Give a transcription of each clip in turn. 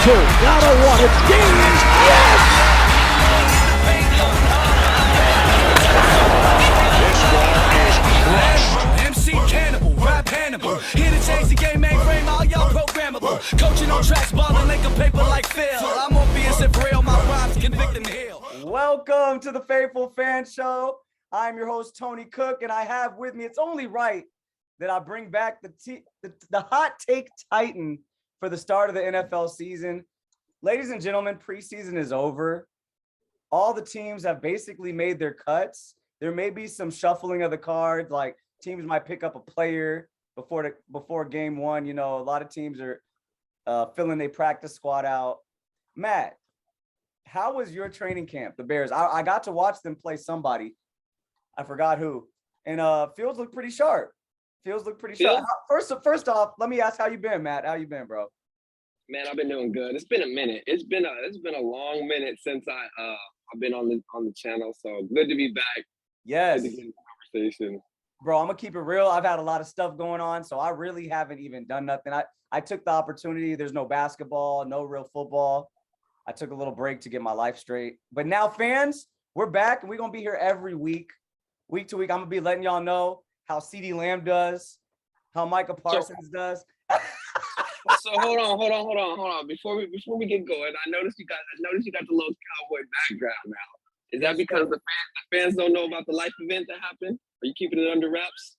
two. Down to one. It's Gaines. Yes! This ball is crushed. MC Cannibal, rap Hannibal. Here to change the game, mainframe, all y'all programmable. Coaching on tracks, balling like a paper like Phil. I'm on being so real, my rhymes convict and heal. Welcome to the Faithful Fan Show. I'm your host, Tony Cook, and I have with me, it's only right that I bring back the hot take titan for the start of the NFL season. Ladies and gentlemen, preseason is over. All the teams have basically made their cuts. There may be some shuffling of the cards, like teams might pick up a player before game one. You know, a lot of teams are filling their practice squad out. Matt, how was your training camp, the Bears? I got to watch them play somebody. I forgot who. And Fields looked pretty sharp. First off, let me ask how you been, Matt. How you been, bro? Man, I've been doing good. It's been a minute. It's been a long minute since I've been on the channel. So good to be back. Yes. Good to get in the conversation. Bro, I'm gonna keep it real. I've had a lot of stuff going on, so I really haven't even done nothing. I took the opportunity. There's no basketball, no real football. I took a little break to get my life straight. But now, fans, we're back, and we're gonna be here every week to week. I'm gonna be letting y'all know how CeeDee Lamb does, how Micah Parsons does. So hold on. Before we get going, I noticed you got the little cowboy background now. Is that because the fans don't know about the life event that happened? Are you keeping it under wraps?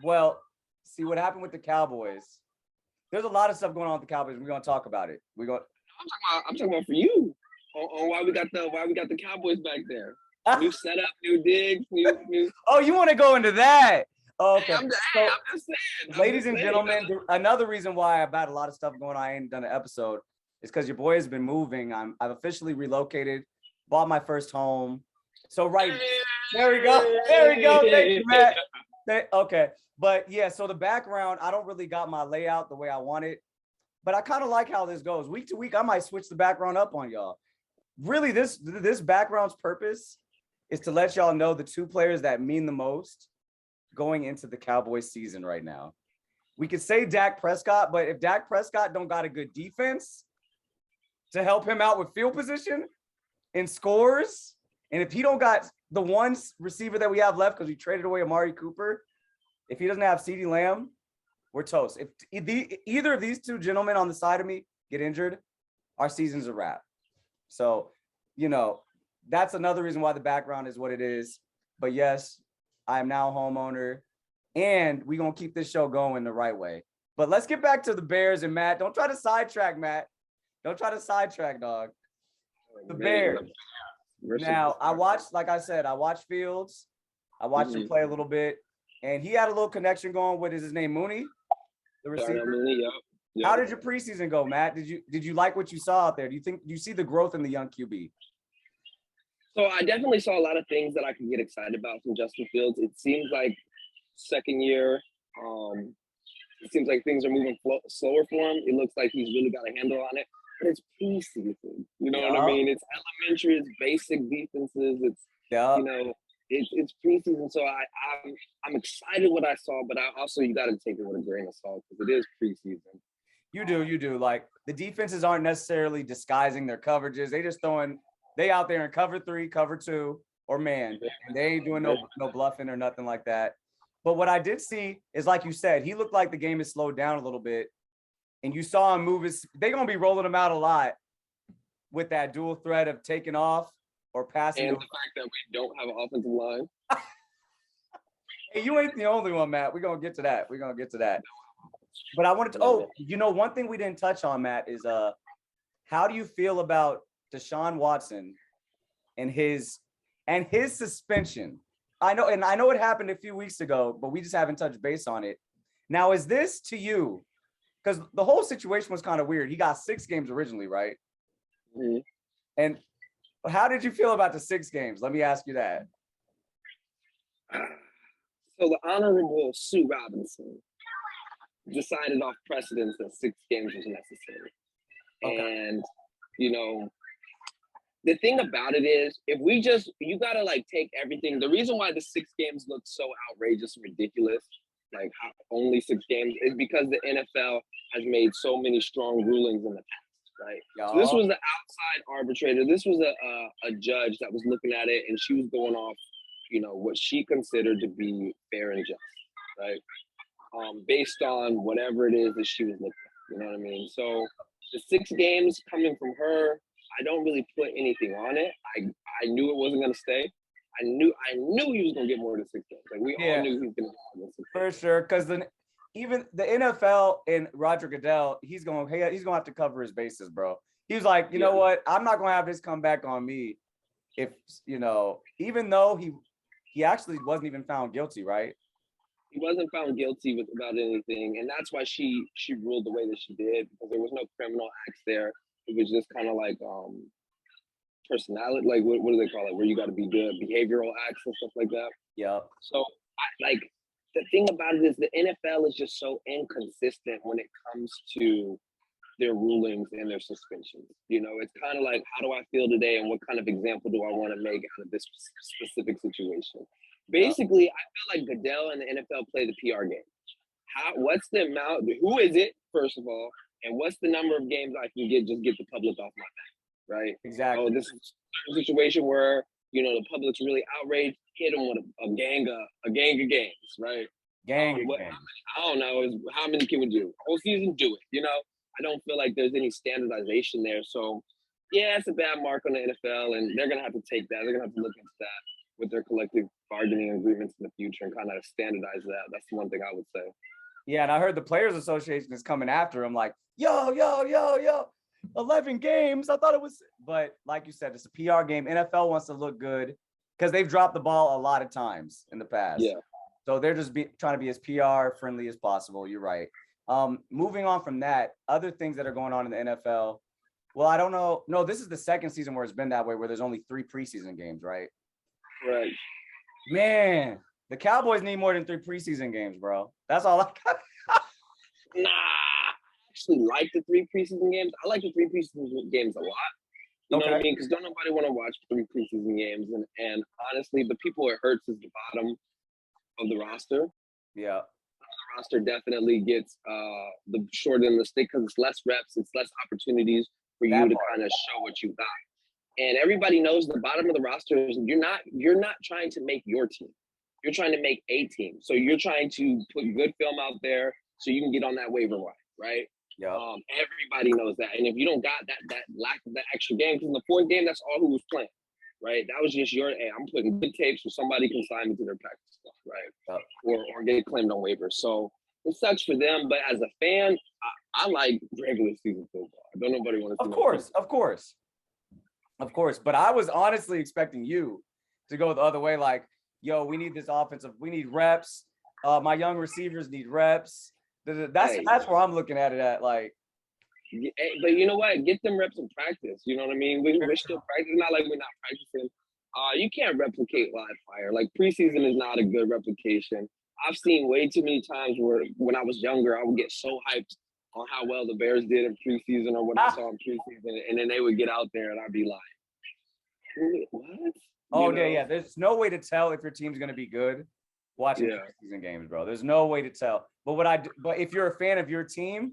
Well, see what happened with the Cowboys. There's a lot of stuff going on with the Cowboys. We're gonna talk about it. I'm talking about for you on why we got the Cowboys back there. New setup, new digs, new. Oh, you want to go into that? Okay. Hey, I'm just saying. Ladies and gentlemen, another reason why I've had a lot of stuff going on, I ain't done an episode, is because your boy has been moving. I've officially relocated, bought my first home. So there we go. Thank you, Matt. Okay. But yeah, so the background, I don't really got my layout the way I want it, but I kind of like how this goes. Week to week, I might switch the background up on y'all. Really, this background's purpose is to let y'all know the two players that mean the most going into the Cowboys season right now. We could say Dak Prescott, but if Dak Prescott don't got a good defense to help him out with field position and scores, and if he don't got the one receiver that we have left because we traded away Amari Cooper, if he doesn't have CeeDee Lamb, we're toast. If either of these two gentlemen on the side of me get injured, our season's a wrap. So, you know, that's another reason why the background is what it is. But yes, I am now a homeowner, and we're going to keep this show going the right way. But let's get back to the Bears, and Matt, don't try to sidetrack, Matt. Don't try to sidetrack, dog. The Bears. Now, I watched Fields. I watched him play a little bit, and he had a little connection going with, is his name Mooney? The receiver? Mooney, yep. How did your preseason go, Matt? Did you like what you saw out there? Do you see the growth in the young QB? So I definitely saw a lot of things that I could get excited about from Justin Fields. It seems like second year, it seems like things are moving slower for him. It looks like he's really got a handle on it. But it's preseason. You know what I mean? It's elementary, it's basic defenses. It's it's preseason. So I'm excited what I saw, but you got to take it with a grain of salt because it is preseason. You do. Like the defenses aren't necessarily disguising their coverages. They out there in cover 3, cover 2, or man. And they ain't doing no bluffing or nothing like that. But what I did see is, like you said, he looked like the game has slowed down a little bit. And you saw him move they're going to be rolling him out a lot with that dual threat of taking off or passing. And the fact that we don't have an offensive line. Hey, you ain't the only one, Matt. We're going to get to that. But I wanted to, one thing we didn't touch on, Matt, is how do you feel about Deshaun Watson and his suspension? I know it happened a few weeks ago, but we just haven't touched base on it. Now, is this to you? Because the whole situation was kind of weird. He got 6 games originally, right? Mm-hmm. And how did you feel about the 6 games? Let me ask you that. So the Honorable Sue Robinson decided off precedence that 6 games was necessary. Okay. And, the thing about it is, you got to take everything. The reason why the 6 games look so outrageous and ridiculous, only 6 games, is because the NFL has made so many strong rulings in the past, right? Yeah. So this was the outside arbitrator. This was a judge that was looking at it, and she was going off, what she considered to be fair and just, right? Based on whatever it is that she was looking at. You know what I mean? So the 6 games coming from her, I don't really put anything on it. I knew it wasn't gonna stay. I knew he was gonna get more than 6 games. Like we all knew he was gonna get more than 6 games. For sure, because then even the NFL and Roger Goodell, he's gonna have to cover his bases, bro. He was like, you know what? I'm not gonna have this come back on me. If even though he actually wasn't even found guilty, right? He wasn't found guilty about anything, and that's why she ruled the way that she did, because there was no criminal acts there. It was just kind of like personality, like what do they call it, where you got to be good, behavioral acts and stuff like that. Yeah. So the thing about it is the NFL is just so inconsistent when it comes to their rulings and their suspensions. It's kind of like, how do I feel today, and what kind of example do I want to make out of this specific situation? Basically, I feel like Goodell and the NFL play the PR game. What's the amount? Who is it, first of all, and what's the number of games I can get the public off my back, right? Exactly. Oh, this is a situation where the public's really outraged. Hit them with a gang of games, right? Gang. I don't know. How many can we do? Whole season, do it. I don't feel like there's any standardization there. So, yeah, it's a bad mark on the NFL, and they're gonna have to take that. They're gonna have to look into that with their collective bargaining agreements in the future and kind of standardize that. That's the one thing I would say. Yeah, and I heard the Players Association is coming after him, like, yo, 11 games. I thought it was, but like you said, it's a PR game. NFL wants to look good because they've dropped the ball a lot of times in the past. Yeah. So they're just trying to be as PR friendly as possible. You're right. Moving on from that, other things that are going on in the NFL. Well, I don't know. No, this is the second season where it's been that way, where there's only 3 preseason games, right? Right. Man, the Cowboys need more than 3 preseason games, bro. That's all I got. Nah, I actually like the 3 preseason games. I like the 3 preseason games a lot. You know what I mean? Because don't nobody want to watch 3 preseason games. And honestly, the people it hurts is the bottom of the roster. Yeah. The roster definitely gets the short end of the stick because it's less reps, it's less opportunities for you to kind of show what you got. And everybody knows the bottom of the roster is you're not trying to make your team. You're trying to make a team. So you're trying to put good film out there so you can get on that waiver wire, right? Yeah. Everybody knows that. And if you don't got that lack of that extra game, because in the 4th game, that's all who was playing, right? That was just I'm putting good tapes so somebody can sign me to their practice stuff, right? Or get claimed on waivers. So it sucks for them. But as a fan, I like regular season football. I don't nobody want to. Of course. But I was honestly expecting you to go the other way. Like, yo, we need this offensive. We need reps. My young receivers need reps. That's where I'm looking at it at. Like, but you know what? Get them reps in practice. You know what I mean? We're still practicing. Not like we're not practicing. You can't replicate live fire. Like preseason is not a good replication. I've seen way too many times where when I was younger, I would get so hyped on how well the Bears did in preseason or what I saw in preseason, and then they would get out there and I'd be like, what? Oh, yeah. There's no way to tell if your team's going to be good watching preseason games, bro. There's no way to tell. But if you're a fan of your team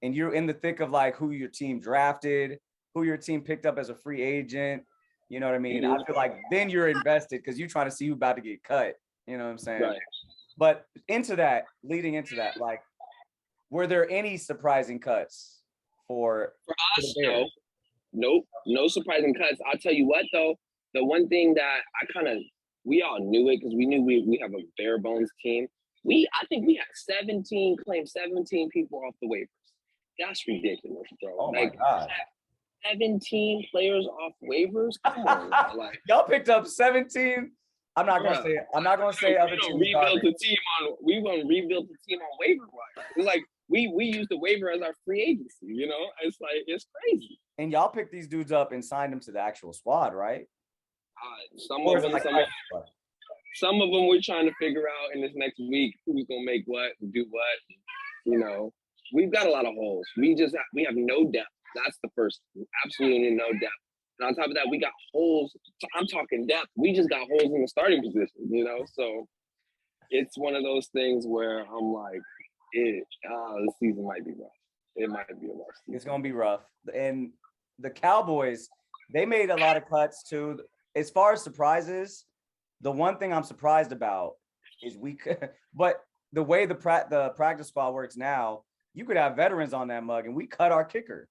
and you're in the thick of like who your team drafted, who your team picked up as a free agent, you know what I mean? I feel like then you're invested because you're trying to see who's about to get cut. You know what I'm saying? Right. But leading into that, like, were there any surprising cuts for us? Nope. No surprising cuts. I'll tell you what, though. The one thing that we all knew it because we knew we have a bare bones team. I think we had 17 people off the waivers. That's ridiculous, bro. Oh my God. 17 players off waivers? Come on, like y'all picked up 17. I'm not gonna say other teams. We gonna rebuild the team on waiver wire. It's like we use the waiver as our free agency, you know? It's like it's crazy. And y'all picked these dudes up and signed them to the actual squad, right? Some of them we're trying to figure out in this next week who's gonna make what and do what. You know, we've got a lot of holes. We have no depth. That's the first thing. Absolutely no depth. And on top of that, we got holes. I'm talking depth. We just got holes in the starting position, you know? So it's one of those things where I'm like, this season might be rough. It might be a rough season. It's gonna be rough. And the Cowboys, they made a lot of cuts too. As far as surprises, the one thing I'm surprised about is but the way the practice squad works now, you could have veterans on that mug, and we cut our kicker.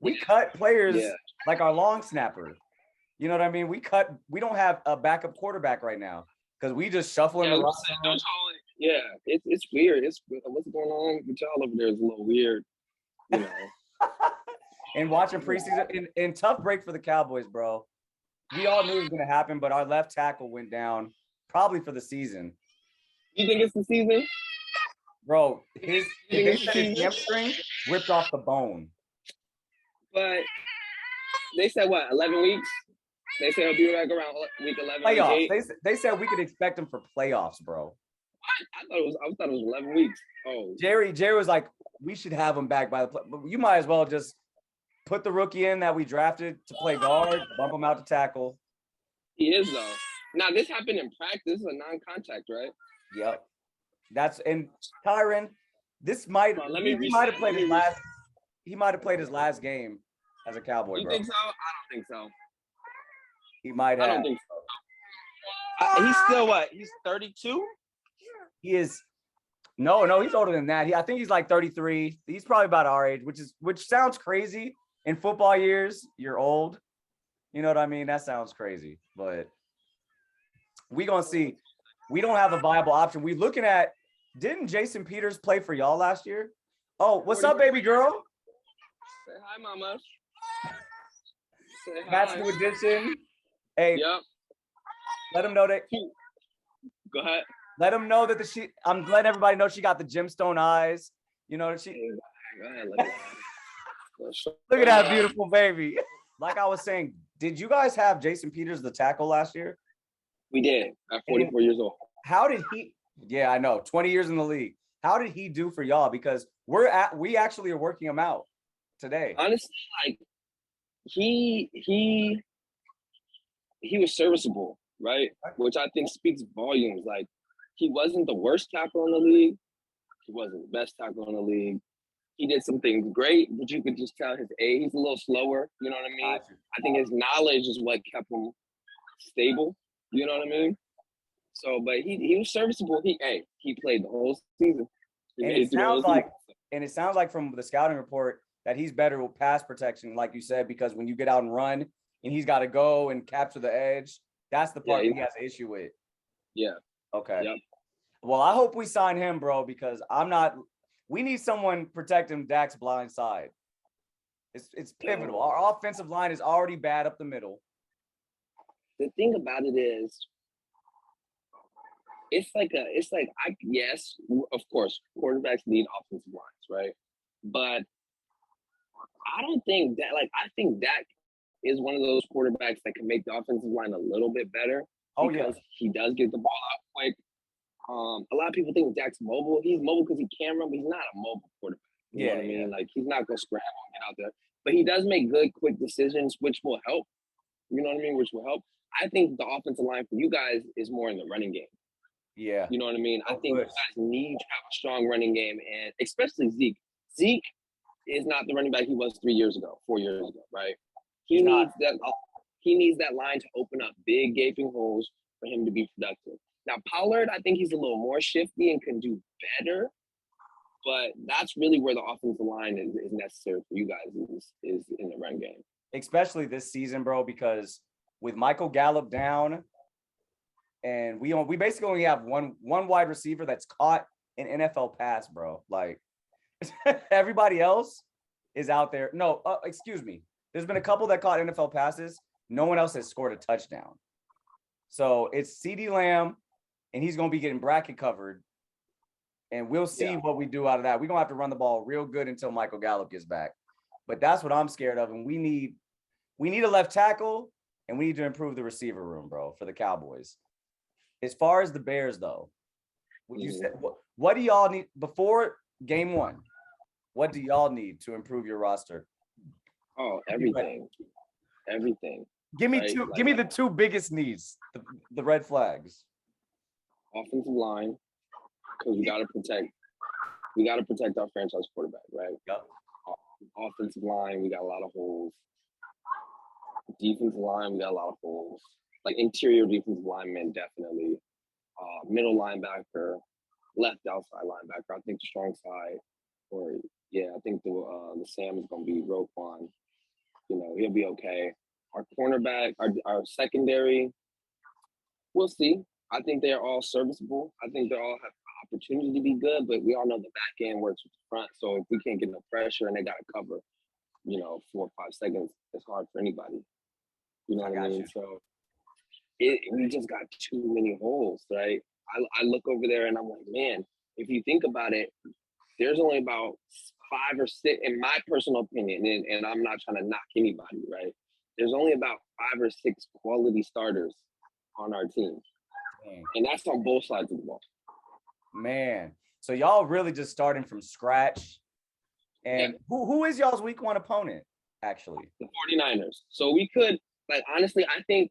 We cut players like our long snapper. You know what I mean? We don't have a backup quarterback right now because we just shuffling the roster. Yeah, it's weird. What's going on with y'all over there is a little weird, you know. And watching preseason, in tough break for the Cowboys, bro. We all knew it was going to happen, but our left tackle went down probably for the season. You think it's the season? Bro, his hamstring ripped off the bone. But they said what, 11 weeks? They said he'll be back around week 11. Playoffs. Week 8. They said we could expect him for playoffs, bro. I thought it was 11 weeks. Oh, Jerry was like, we should have him back by the play. But you might as well just put the rookie in that we drafted to play guard, bump him out to tackle. He is though. Now this happened in practice. This is a non-contact, right? Yep. And Tyron, he might have played his last game as a Cowboy, You bro. think so? I don't think so. He might have. I don't think so. He's still what? He's 32? He is. No, he's older than that. I think he's like 33. He's probably about our age, which sounds crazy. In football years, you're old. You know what I mean? That sounds crazy. But we gonna see. We don't have a viable option. We looking at. Didn't Jason Peters play for y'all last year? Oh, what's up, baby girl? Say hi, mama. Say hi. That's the addition. Hey, Yep. let him know that. Go ahead. Let him know that I'm letting everybody know she got the gemstone eyes. You know that Go ahead. Look at that beautiful baby. Like I was saying, did you guys have Jason Peters, the tackle, last year? We did at 44 years old. How did he? Yeah, I know. 20 years in the league. How did he do for y'all? Because we actually are working him out today. Honestly, like he was serviceable, right? Which I think speaks volumes. Like he wasn't the worst tackle in the league. He wasn't the best tackle in the league. He did some things great, but you could just tell his age. He's a little slower. You know what I mean? I think his knowledge is what kept him stable. You know what I mean? So, but he was serviceable. He played the whole season. And it sounds like from the scouting report that he's better with pass protection, like you said, because when you get out and run and he's got to go and capture the edge, that's the part he has an issue with. Yeah. Okay. Yep. Well, I hope we sign him, bro, because we need someone protecting Dak's blind side. It's pivotal. Our offensive line is already bad up the middle. The thing about it is, yes, of course, quarterbacks need offensive lines, right? But I don't think that, I think Dak is one of those quarterbacks that can make the offensive line a little bit better. Because he does get the ball out quick. A lot of people think Dak's mobile. He's mobile because he can run, but he's not a mobile quarterback. You know what I mean? Like, he's not going to scramble and get out there. But he does make good, quick decisions, which will help. You know what I mean? Which will help. I think the offensive line for you guys is more in the running game. Yeah. You know what I mean? I think you guys need to have a strong running game, and especially Zeke. Zeke is not the running back he was 4 years ago, right? He needs that line to open up big gaping holes for him to be productive. Now, Pollard, I think he's a little more shifty and can do better, but that's really where the offensive line is necessary for you guys is in the run game. Especially this season, bro, because with Michael Gallup down, and we basically only have one wide receiver that's caught an NFL pass, bro. Like everybody else is out there. No, excuse me. There's been a couple that caught NFL passes. No one else has scored a touchdown. So it's CeeDee Lamb, and he's going to be getting bracket covered. And we'll see what we do out of that. We're going to have to run the ball real good until Michael Gallup gets back. But that's what I'm scared of. And we need a left tackle, and we need to improve the receiver room, bro, for the Cowboys. As far as the Bears, though, what do y'all need before game one? What do y'all need to improve your roster? Oh, everything. Everything. Give me give me the two biggest needs, the red flags. Offensive line, because we gotta protect our franchise quarterback, right? Yep. Offensive line, we got a lot of holes. Defensive line, we got a lot of holes. Like interior defensive linemen, definitely. Middle linebacker, left outside linebacker. I think the strong side, I think the Sam is going to be Roquan. You know, he'll be okay. Our cornerback, our secondary, we'll see. I think they're all serviceable. I think they all have opportunity to be good, but we all know the back end works with the front. So if we can't get no pressure and they got to cover, 4 or 5 seconds, it's hard for anybody. You know what I mean? So we just got too many holes, right? I look over there and I'm like, man, if you think about it, there's only about 5 or 6, in my personal opinion, and I'm not trying to knock anybody, right? There's only about 5 or 6 quality starters on our team. And that's on both sides of the ball. Man. So y'all really just starting from scratch. And who is y'all's week 1 opponent, actually? The 49ers. So we could, honestly, I think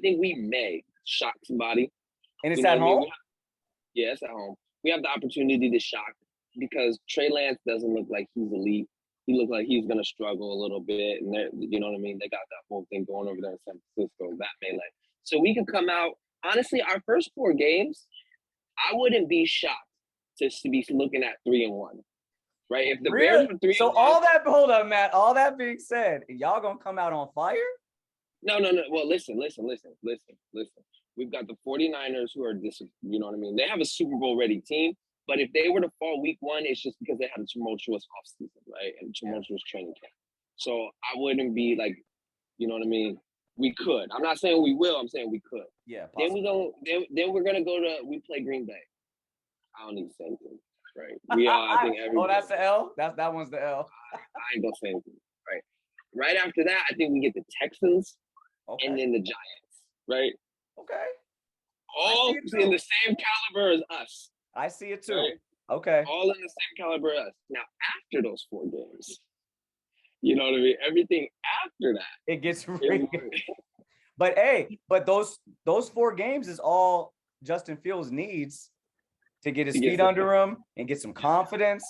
we may shock somebody. And it's at home? Yeah, it's at home. We have the opportunity to shock because Trey Lance doesn't look like he's elite. He looks like he's going to struggle a little bit. And you know what I mean? They got that whole thing going over there in San Francisco, that melee. So we could come out. Honestly, our first 4 games, I wouldn't be shocked to be looking at 3-1. Right? If the Bears were 3-1. So hold up, Matt. All that being said, y'all going to come out on fire? No. Well, listen. We've got the 49ers who are you know what I mean? They have a Super Bowl ready team, but if they were to fall week 1, it's just because they had a tumultuous offseason, right? And tumultuous training camp. So I wouldn't be like, you know what I mean? We could. I'm not saying we will, I'm saying we could. Yeah. Possibly. Then we're gonna we play Green Bay. I don't need to say anything. Right. I think that's the L? That one's the L. I ain't gonna say anything. Right. Right after that, I think we get the Texans and then the Giants. Right? Okay. All in the same caliber as us. I see it too. Right? Okay. All in the same caliber as us. Now, after those 4 games, you know what I mean? Everything after that. It gets really but those 4 games is all Justin Fields needs to get his feet under him and get some confidence.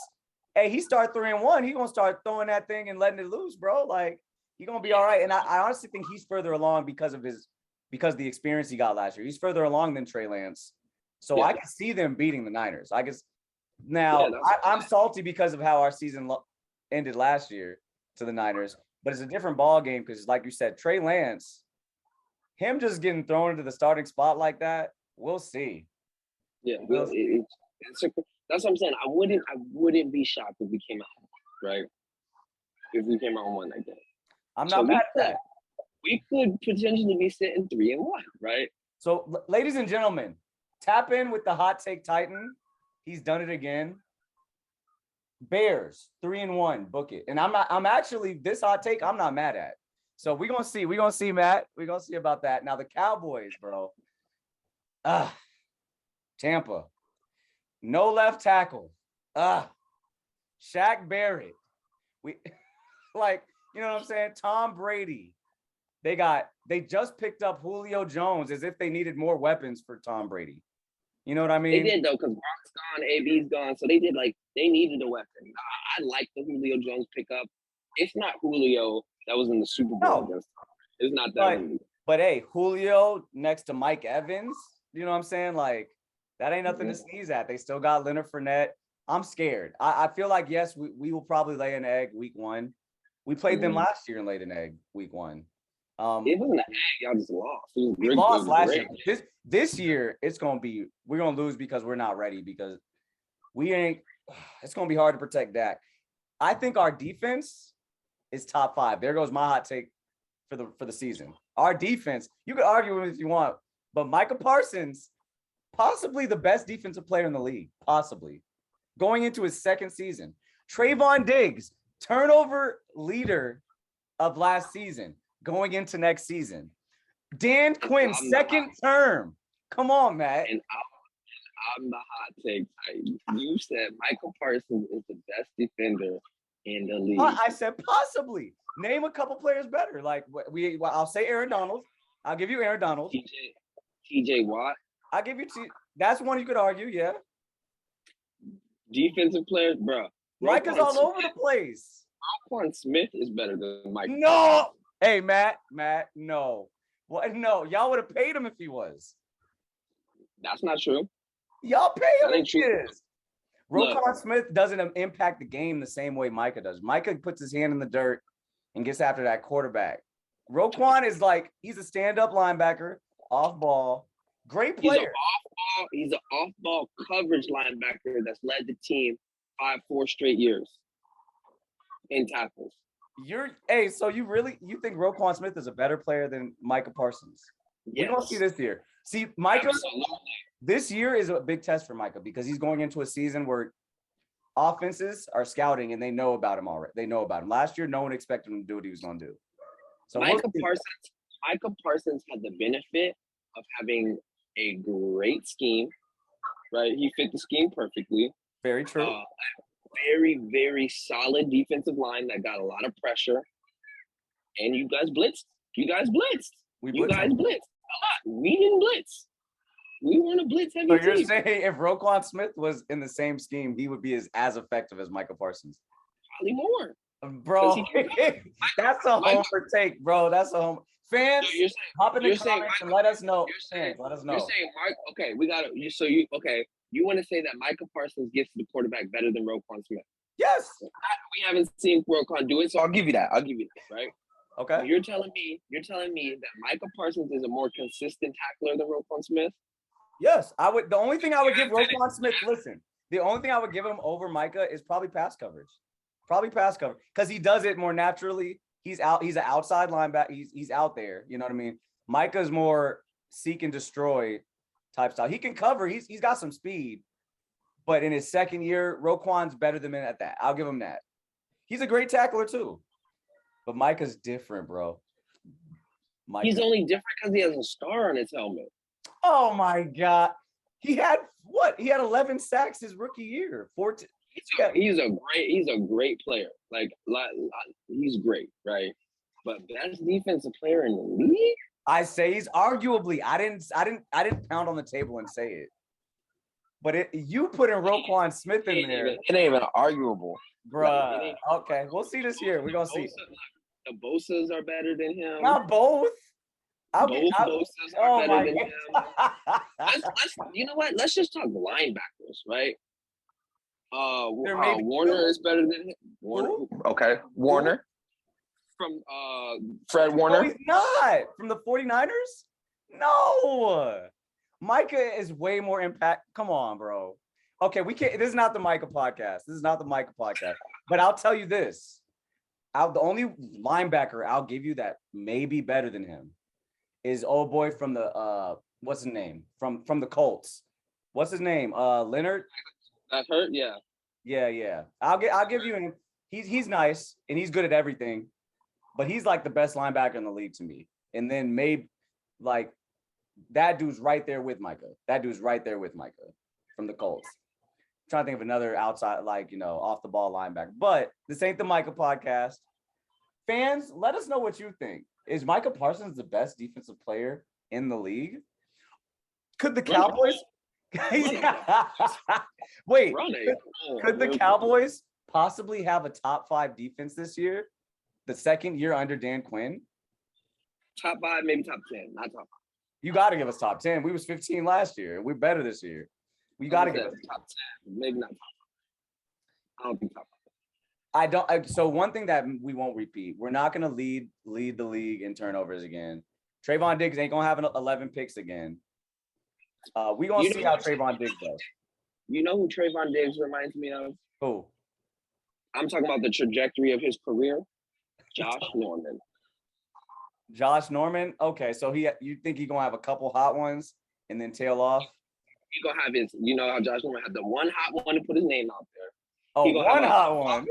Hey, he start 3-1. He gonna start throwing that thing and letting it loose, bro. Like, he gonna be all right. And I honestly think he's further along because of the experience he got last year. He's further along than Trey Lance. So I can see them beating the Niners. I'm salty because of how our season ended last year to the Niners, but it's a different ball game because, like you said, Trey Lance, him just getting thrown into the starting spot like that, we'll see. Yeah, that's what I'm saying. I wouldn't be shocked if we came out, right? If we came out on 1 like that. I'm not mad at that. We could potentially be sitting 3-1, right? So, ladies and gentlemen, tap in with the Hot Take Titan. He's done it again. Bears 3-1, book it. And I'm actually, this hot take I'm not mad at. So we're gonna see, Matt. We're gonna see about that. Now the Cowboys, bro. Tampa. No left tackle. Shaq Barrett. You know what I'm saying? Tom Brady. They just picked up Julio Jones as if they needed more weapons for Tom Brady. You know what I mean? They did though, because Brock's gone, AB's gone, so they needed a weapon. I like the Julio Jones pickup. It's not Julio that was in the Super Bowl against Tom. It's not that. But hey, Julio next to Mike Evans, you know what I'm saying? Like, that ain't nothing to sneeze at. They still got Leonard Fournette. I'm scared. I feel like, yes, we will probably lay an egg week 1. We played them last year and laid an egg week 1. It wasn't an egg. Y'all just lost. We lost last year. This year, we're going to lose because we're not ready, because it's going to be hard to protect Dak. I think our defense is top 5. There goes my hot take for the season. Our defense, you could argue with it if you want, but Micah Parsons, possibly the best defensive player in the league, possibly, going into his 2nd season. Trayvon Diggs, turnover leader of last season, going into next season. Dan Quinn, 2nd term. Come on, Matt. And I'm the hot take. You said Michael Parsons is the best defender in the league. I said possibly. Name a couple players better. Like I'll say Aaron Donald. I'll give you Aaron Donald. TJ Watt. I'll give you that's one you could argue, yeah. Defensive players, bro. Micah's all over the place. Roquan Smith is better than Micah. No. Hey, Matt, no. What? No, y'all would have paid him if he was. That's not true. Y'all pay him That ain't if he true. is. Roquan Smith doesn't impact the game the same way Micah does. Micah puts his hand in the dirt and gets after that quarterback. Roquan is like, he's a stand-up linebacker, off ball, great player. He's an off-ball coverage linebacker that's led the team 4 straight years in tackles. So you think Roquan Smith is a better player than Micah Parsons? Yes. We're gonna see this year. See, Micah, Absolutely. this year is a big test for Micah because he's going into a season where offenses are scouting and they know about him already. They know about him. Last year, no one expected him to do what he was gonna do. So Micah Parsons had the benefit of having a great scheme, right? He fit the scheme perfectly. Very true. Very, very solid defensive line that got a lot of pressure. And you guys blitzed. We guys blitzed a lot. We didn't blitz. We weren't a blitz heavy So team. you're saying if Roquan Smith was in the same scheme, he would be as effective as Micah Parsons? Probably more. Bro, that's a homer take, bro. That's a homer. Fans, So hop in the comments and let us know. Let us know. You're saying, Mark, okay, we got to, so you, okay, you want to say that Micah Parsons gets to the quarterback better than Roquan Smith? Yes. We haven't seen Roquan do it, so I'll give you that, right? Okay. So you're telling me that Micah Parsons is a more consistent tackler than Roquan Smith? Yes, I would. The only thing I would give Roquan Smith, the only thing I would give him over Micah is probably pass coverage. Because he does it more naturally. He's out. He's an outside linebacker. He's out there. You know what I mean? Micah's more seek and destroy type style. He can cover. He's got some speed. But in his second year, Roquan's better than him at that. I'll give him that. He's a great tackler too. But Micah's different, bro. He's only different because he has a star on his helmet. Oh my God. He had what? He had 11 sacks his rookie year. 14. He's a great player. Like he's great, right? But best defensive player in the league? I say he's arguably. I didn't pound on the table and say it. But you put in Roquan Smith in there. It ain't even arguable. Bruh. Okay, we'll see this year. We're gonna see. The Bosas are better than him. Not both. Bosas are better than him. You know what? Let's just talk linebackers, right? Warner is better than him. Warner. Okay. Warner. From Fred Warner. No, he's not. From the 49ers? No. Micah is way more impact. Come on, bro. Okay, we can't. This is not the Micah podcast. But I'll tell you this. The only linebacker I'll give you that may be better than him is old boy from the what's his name? From the Colts. What's his name? Leonard? That hurt? Yeah. Yeah. I'll give you him. He's nice and he's good at everything, but he's like the best linebacker in the league to me. And then maybe like that dude's right there with Micah. From the Colts. I'm trying to think of another outside, off the ball linebacker. But this ain't the Micah podcast. Fans, let us know what you think. Is Micah Parsons the best defensive player in the league? Could the Cowboys? Wait, could the Cowboys possibly have a top 5 defense this year? The second year under Dan Quinn? Top 5, maybe top 10, not top 5. You got to give us top 10. We was 15 last year. We're better this year. We got to give us top 10, maybe not top 5. I don't think top 5. So one thing that we won't repeat, we're not going to lead the league in turnovers again. Trayvon Diggs ain't going to have 11 picks again. We're going to see how Trayvon Diggs does. You know who Trayvon Diggs reminds me of? Who? I'm talking about the trajectory of his career. Josh Norman. Josh Norman? Okay, so you think he's going to have a couple hot ones and then tail off? He's going to have you know how Josh Norman had the one hot one to put his name out there. Oh, one hot one.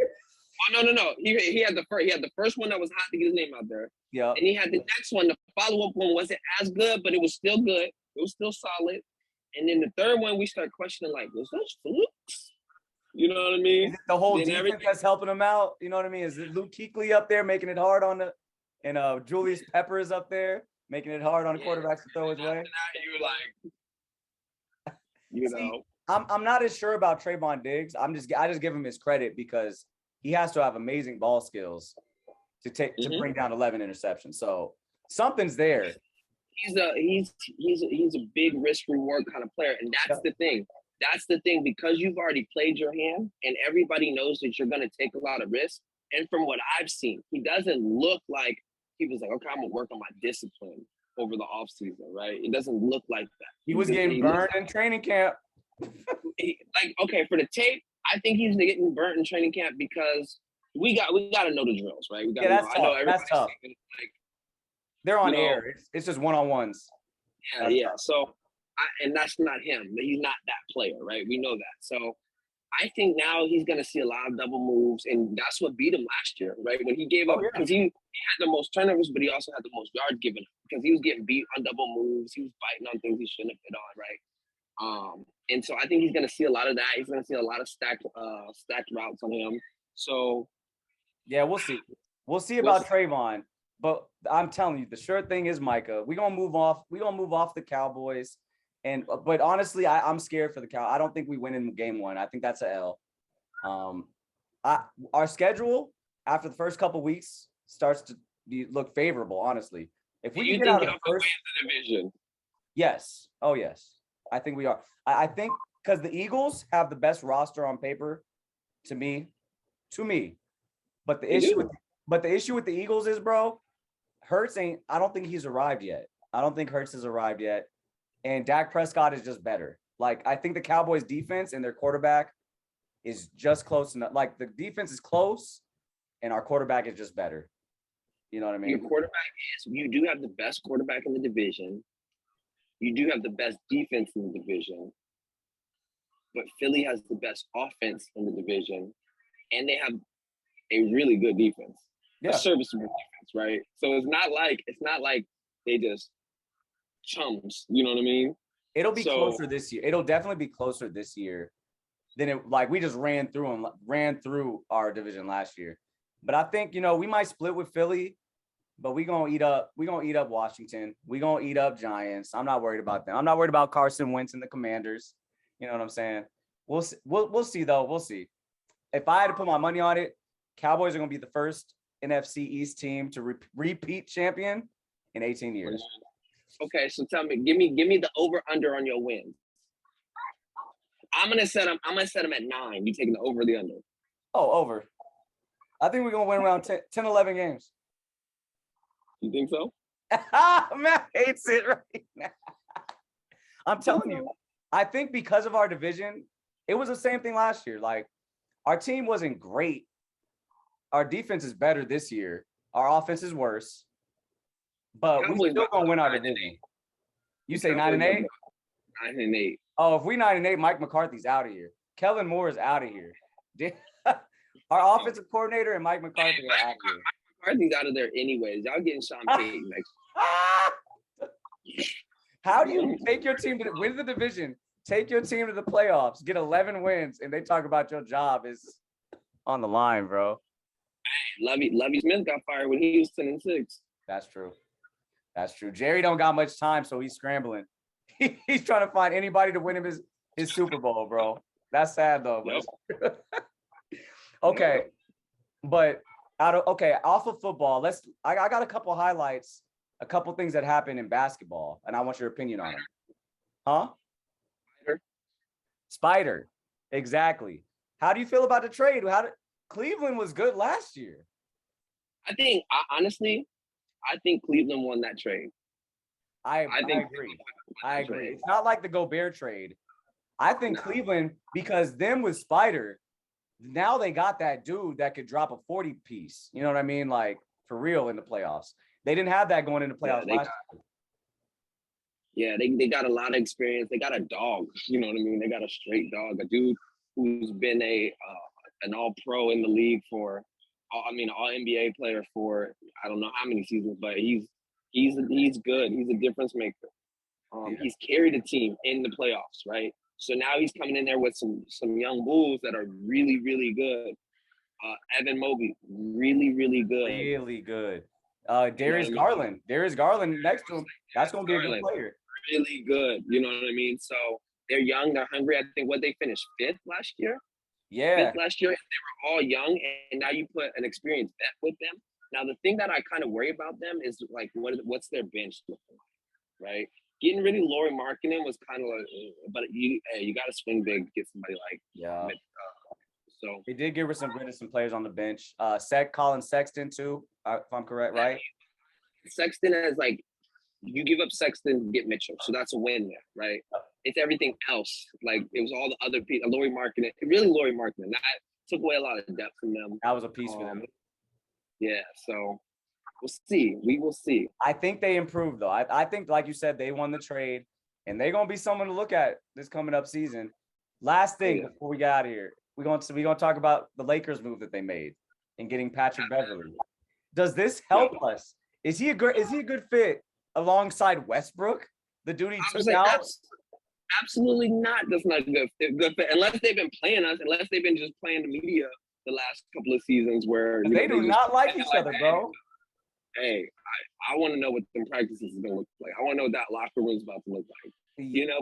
Oh, no. He had the first one that was hot to get his name out there. Yeah. And he had the next one. The follow-up one wasn't as good, but it was still good. It was still solid. And then the third one, we start questioning, like, was that flukes? You know what I mean? Is it the whole defense that's helping him out? You know what I mean? Is it Luke Kuechly up there making it hard and Julius Peppers up there making it hard on the quarterbacks to throw his way? You know. I'm not as sure about Trayvon Diggs. I just give him his credit because he has to have amazing ball skills to bring down 11 interceptions. So something's there. He's a big risk reward kind of player, and that's the thing. That's the thing, because you've already played your hand, and everybody knows that you're going to take a lot of risks. And from what I've seen, he doesn't look like he was like, okay, I'm gonna work on my discipline over the offseason, right? It doesn't look like that. He was getting burned in training camp. Okay, for the tape, I think he's getting burnt in training camp because we got to know the drills, right? We got that's tough. I know That's tough. Like, they're on air. It's just one-on-ones. Yeah. So, and that's not him. He's not that player, right? We know that. So, I think now he's going to see a lot of double moves, and that's what beat him last year, right? When he gave up, because he had the most turnovers, but he also had the most yards given up because he was getting beat on double moves. He was biting on things he shouldn't have bit on, right? And so I think he's going to see a lot of that. He's going to see a lot of stacked routes on him. So, yeah, we'll see. We'll see about Trayvon, but I'm telling you, the sure thing is Micah. We're gonna move off the Cowboys. But honestly, I'm scared for the Cow. I don't think we win in game one. I think that's a L. Our schedule after the first couple weeks starts to look favorable. Honestly, if we can get out of the first division, yes, oh yes, I think we are. I think because the Eagles have the best roster on paper, to me. But the issue with the Eagles is, bro, Hurts ain't. I don't think he's arrived yet. I don't think Hurts has arrived yet. And Dak Prescott is just better. Like, I think the Cowboys defense and their quarterback is just close enough. Like, the defense is close and our quarterback is just better. You know what I mean? Your quarterback you do have the best quarterback in the division. You do have the best defense in the division. But Philly has the best offense in the division. And they have a really good defense. A serviceable defense, right? So it's not like they just chums, you know what I mean? It'll be closer this year. It'll definitely be closer this year than it. Like, we just ran through our division last year. But I think, we might split with Philly, but we're gonna eat up Washington. We're gonna eat up Giants. I'm not worried about them. I'm not worried about Carson Wentz and the Commanders. You know what I'm saying? We'll see though. We'll see. If I had to put my money on it, Cowboys are gonna be the first NFC East team to repeat champion in 18 years. Okay, so tell me, give me the over under on your wins. I'm gonna set them at 9. You taking the over or the under? Oh, over. I think we're gonna win around 10, 11 games. You think so? Matt hates it right now. I'm telling you, I think because of our division, it was the same thing last year. Like, our team wasn't great. Our defense is better this year. Our offense is worse. But we're still gonna win our division. You say 9-8? 9-8. Oh, if we 9-8, Mike McCarthy's out of here. Kellen Moore is out of here. Our offensive coordinator and Mike McCarthy are out of here. Mike McCarthy's out of there anyways. Y'all getting Sean Payton next year. How do you take your team to win the division, take your team to the playoffs, get 11 wins, and they talk about your job is on the line, bro? Lovey Smith got fired when he was 10-6. That's true. Jerry don't got much time, so he's scrambling. He's trying to find anybody to win him his Super Bowl, bro. That's sad though. Yep. Okay, but off of football, I got a couple highlights, a couple things that happened in basketball, and I want your opinion on them. Huh? Spider. Exactly. How do you feel about the trade? Cleveland was good last year. I think Cleveland won that trade. I agree. It's not like the Gobert trade. I think Cleveland, because them with Spider, now they got that dude that could drop a 40 piece. You know what I mean? Like, for real in the playoffs. They didn't have that going into playoffs last Yeah, year. they got a lot of experience. They got a dog. You know what I mean? They got a straight dog, a dude who's been an all-pro in the league for, an all-NBA player for I don't know how many seasons, but he's good. He's a difference maker. He's carried a team in the playoffs, right? So now he's coming in there with some young bulls that are really, really good. Evan Mobley, really, really good. Really good. Darius Garland next to him. That's going to be a good player. Really good. You know what I mean? So they're young. They're hungry. I think they finished 5th last year. Yeah. last year, and they were all young, and now you put an experienced vet with them. Now, the thing that I kind of worry about them is like, what's their bench looking like, right? Getting rid of Laurie Markkinen was kind of like, but you got to swing big, get somebody like, so They did get rid of some players on the bench. Colin Sexton too, if I'm correct, right? Sexton has like, you give up Sexton to get Mitchell, so that's a win there, right? It's everything else. Like it was all the other people, Laurie Markkinen, really Laurie Markkinen. That took away a lot of depth from them. That was a piece for them. Yeah, so we'll see. We will see. I think they improved though. I think, like you said, they won the trade, and they're gonna be someone to look at this coming up season. Last thing before we get out of here, we're gonna talk about the Lakers move that they made in getting Patrick Beverley. Does this help us? Is he a good fit alongside Westbrook? The dude he took out? Absolutely not. That's not good fit. Unless they've been playing us, unless they've been just playing the media the last couple of seasons where they do not like each other, bro. Hey, I want to know what them practices is gonna look like. I want to know what that locker room is about to look like.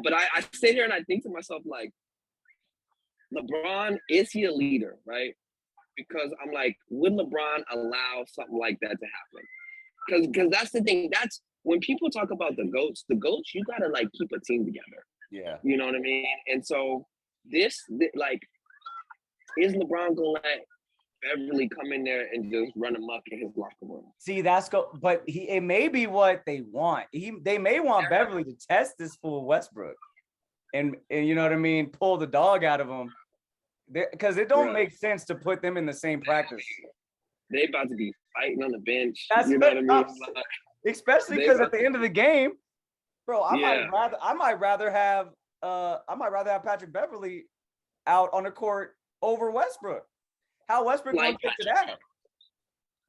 But I sit here and I think to myself, like, LeBron, is he a leader, right? Because I'm like, would LeBron allow something like that to happen? Because that's the thing. That's when people talk about the GOATs, you gotta like keep a team together. Yeah. You know what I mean? And so this like, is LeBron gonna let Beverly come in there and just run amok in his locker room? See, but it may be what they want. They may want Beverly to test this fool Westbrook, and you know what I mean, pull the dog out of him, because it don't make sense to put them in the same practice. They about to be fighting on the bench. That's you know what I mean? Especially because at the end of the game, bro, I might rather have Patrick Beverly out on the court over Westbrook. How Westbrook gonna get to that?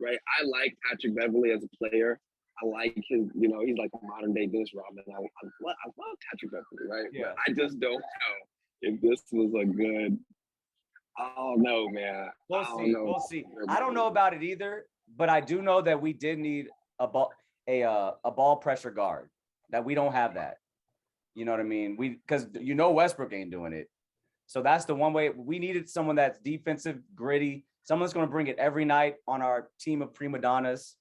Right. I like Patrick Beverly as a player. I like his, he's like a modern day Dennis Rodman. I love Patrick Beverly, right? Yeah. But I just don't know if this was a good. I don't know, man. We'll see. I don't know about it either, but I do know that we did need a ball pressure guard. That we don't have that. You know what I mean? Because Westbrook ain't doing it. So that's the one way we needed, someone that's defensive, gritty, someone that's going to bring it every night on our team of prima donnas.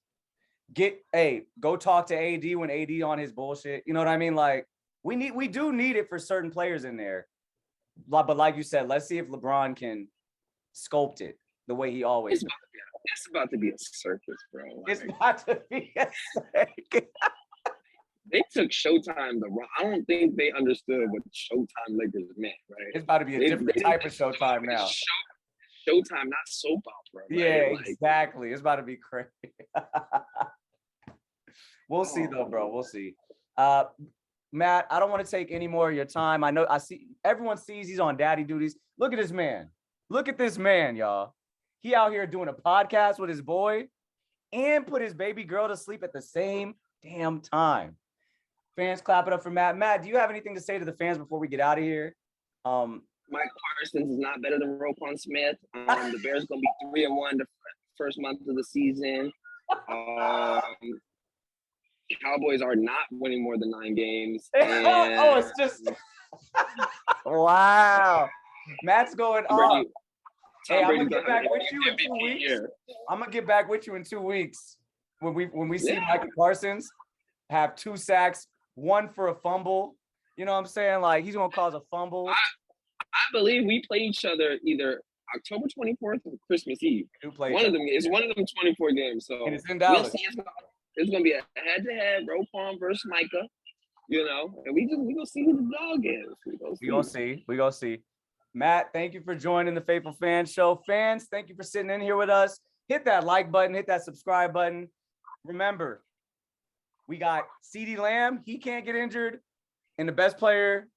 Go talk to AD when AD on his bullshit. You know what I mean? Like we do need it for certain players in there. But like you said, let's see if LeBron can sculpt it the way he always does. It's about to be a circus, bro. It's about to be a circus. They took Showtime I don't think they understood what Showtime Lakers meant, right? It's about to be a different type of Showtime now. Showtime, not soap opera. Right? Yeah, exactly. It's about to be crazy. We'll see though, bro. We'll see. Matt, I don't want to take any more of your time. I see everyone sees he's on daddy duties. Look at this man. Look at this man, y'all. He out here doing a podcast with his boy and put his baby girl to sleep at the same damn time. Fans, clap it up for Matt. Matt, do you have anything to say to the fans before we get out of here? Mike Parsons is not better than Roquan Smith. The Bears going to be 3-1 the first month of the season. Cowboys are not winning more than 9 games. And it's just wow. Matt's going off. Hey, I'm gonna get back with you in 2 weeks. I'm gonna get back with you in 2 weeks when we see Micah Parsons have 2 sacks, 1 for a fumble. You know what I'm saying? Like he's gonna cause a fumble. I believe we play each other either October 24th or Christmas Eve. One of them 24 games. So and it's in Dallas. We'll see. It's gonna be a head-to-head Roquan versus Micah. And we gonna see who the dog is. We gonna see. Matt, thank you for joining the Faithful Fan Show. Fans, thank you for sitting in here with us. Hit that like button, hit that subscribe button. Remember, we got CeeDee Lamb. He can't get injured. And the best player,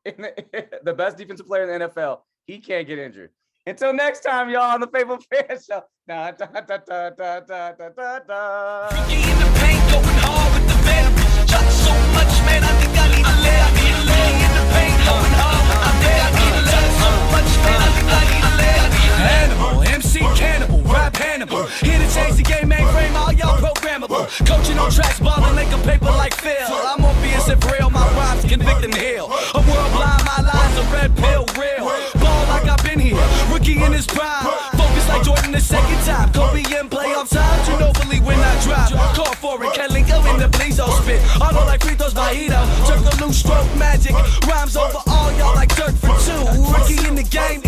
the best defensive player in the NFL, he can't get injured. Until next time, y'all, on the Faithful Fan Show. Da, da, da, da, da, da, da, da. Rookie in the paint, going hard with the venom. Shot so much, man, I think I need to lay. Rookie in the paint, going hard with the venom. Shot so much, man, I think I need to lay. Animal, MC Cannibal, rap Hannibal. Here to change the game, mainframe, all y'all programmable. Coaching on tracks, balling like a paper like Phil. I'm on BS if real, my rhymes convict and heal. A world blind, my lies a red pill, real. Ball like I've been here. rookie in his prime. Focus like Jordan the second time. Kobe in playoff times, you know believe when I drop. Call for it, can't link up in the Blizo spit. Auto like free throws by Hito. Circle loose stroke magic. Rhymes over all y'all like dirt for two. Rookie in the game.